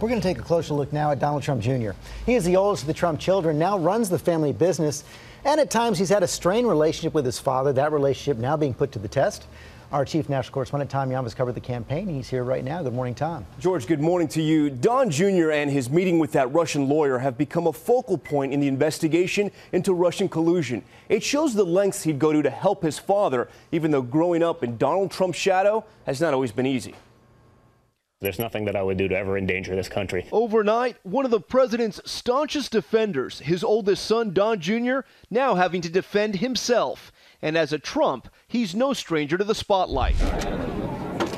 We're going to take a closer look now at Donald Trump Jr. He is the oldest of the Trump children, now runs the family business, and at times he's had a strained relationship with his father, that relationship now being put to the test. Our chief national correspondent, Tom Yam, has covered the campaign. He's here right now. Good morning, Tom. George, good morning to you. Don Jr. and his meeting with that Russian lawyer have become a focal point in the investigation into Russian collusion. It shows the lengths he'd go to help his father, even though growing up in Donald Trump's shadow has not always been easy. There's nothing that I would do to ever endanger this country. Overnight, one of the president's staunchest defenders, his oldest son, Don Jr., now having to defend himself. And as a Trump, he's no stranger to the spotlight.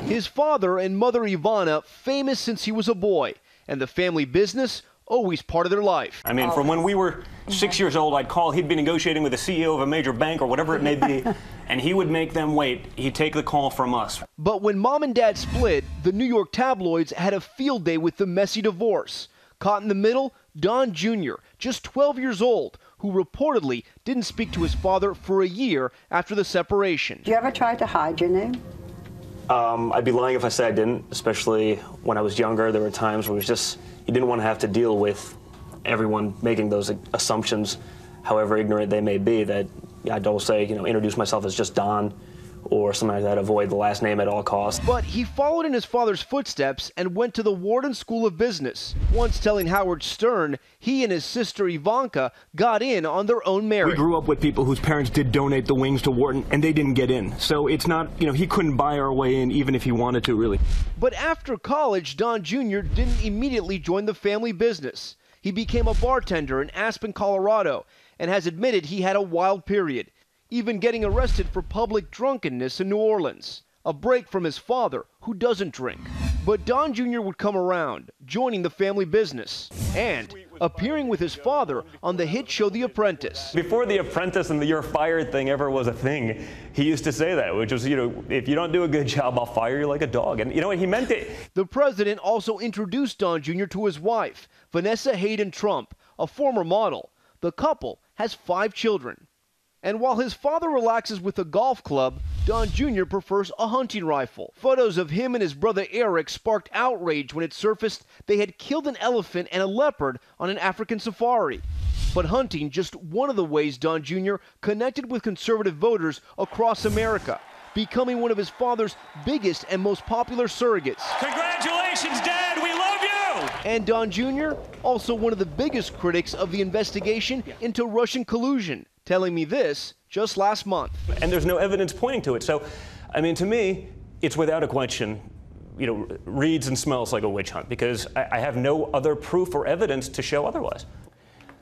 His father and mother Ivana, famous since he was a boy, and the family business, always part of their life. I mean, from when we were 6 years old, I'd call, he'd be negotiating with the CEO of a major bank or whatever it may be, and he would make them wait. He'd take the call from us. But when mom and dad split, the New York tabloids had a field day with the messy divorce. Caught in the middle, Don Jr., just 12 years old, who reportedly didn't speak to his father for a year after the separation. Did you ever try to hide your name? I'd be lying if I said I didn't, especially when I was younger. There were times where it was just, you didn't want to have to deal with everyone making those assumptions, however ignorant they may be, that I'd always say, introduce myself as just Don or something like that, avoid the last name at all costs. But he followed in his father's footsteps and went to the Wharton School of Business, once telling Howard Stern he and his sister Ivanka got in on their own merit. We grew up with people whose parents did donate the wings to Wharton, and they didn't get in. So it's not, he couldn't buy our way in even if he wanted to, really. But after college, Don Jr. didn't immediately join the family business. He became a bartender in Aspen, Colorado, and has admitted he had a wild period, even getting arrested for public drunkenness in New Orleans. A break from his father, who doesn't drink. But Don Jr. would come around, joining the family business, and appearing with his father on the hit show The Apprentice. Before The Apprentice and the "you're fired" thing ever was a thing, he used to say that, which was, if you don't do a good job, I'll fire you like a dog. And he meant it. The president also introduced Don Jr. to his wife, Vanessa Hayden Trump, a former model. The couple has 5 children. And while his father relaxes with a golf club, Don Jr. prefers a hunting rifle. Photos of him and his brother Eric sparked outrage when it surfaced they had killed an elephant and a leopard on an African safari. But hunting just one of the ways Don Jr. connected with conservative voters across America, becoming one of his father's biggest and most popular surrogates. Congratulations, Dad, we love you! And Don Jr., also one of the biggest critics of the investigation into Russian collusion, telling me this just last month. And there's no evidence pointing to it. So, to me, it's without a question, reads and smells like a witch hunt, because I have no other proof or evidence to show otherwise.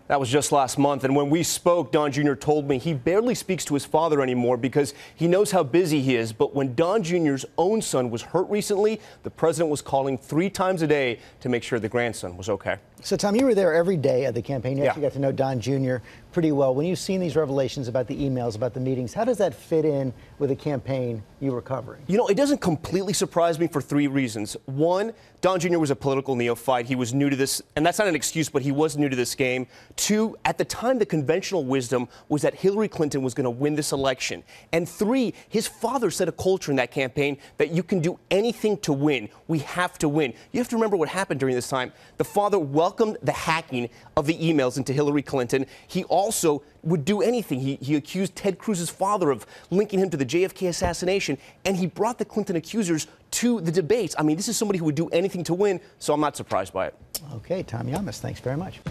That was just last month, and when we spoke, Don Jr. told me he barely speaks to his father anymore because he knows how busy he is. But when Don Jr.'s own son was hurt recently, the president was calling 3 times a day to make sure the grandson was okay. So, Tom, you were there every day of the campaign. You actually Yeah. got to know Don Jr. pretty well. When you've seen these revelations about the emails, about the meetings, how does that fit in with the campaign you were covering? It doesn't completely surprise me for 3 reasons. One, Don Jr. was a political neophyte. He was new to this, and that's not an excuse, but he was new to this game. 2, at the time, the conventional wisdom was that Hillary Clinton was going to win this election. And 3, his father set a culture in that campaign that you can do anything to win. We have to win. You have to remember what happened during this time. The father welcomed the hacking of the emails into Hillary Clinton. He also would do anything. He accused Ted Cruz's father of linking him to the JFK assassination, and he brought the Clinton accusers to the debates. This is somebody who would do anything to win, so I'm not surprised by it. Okay, Tom Yamas, thanks very much.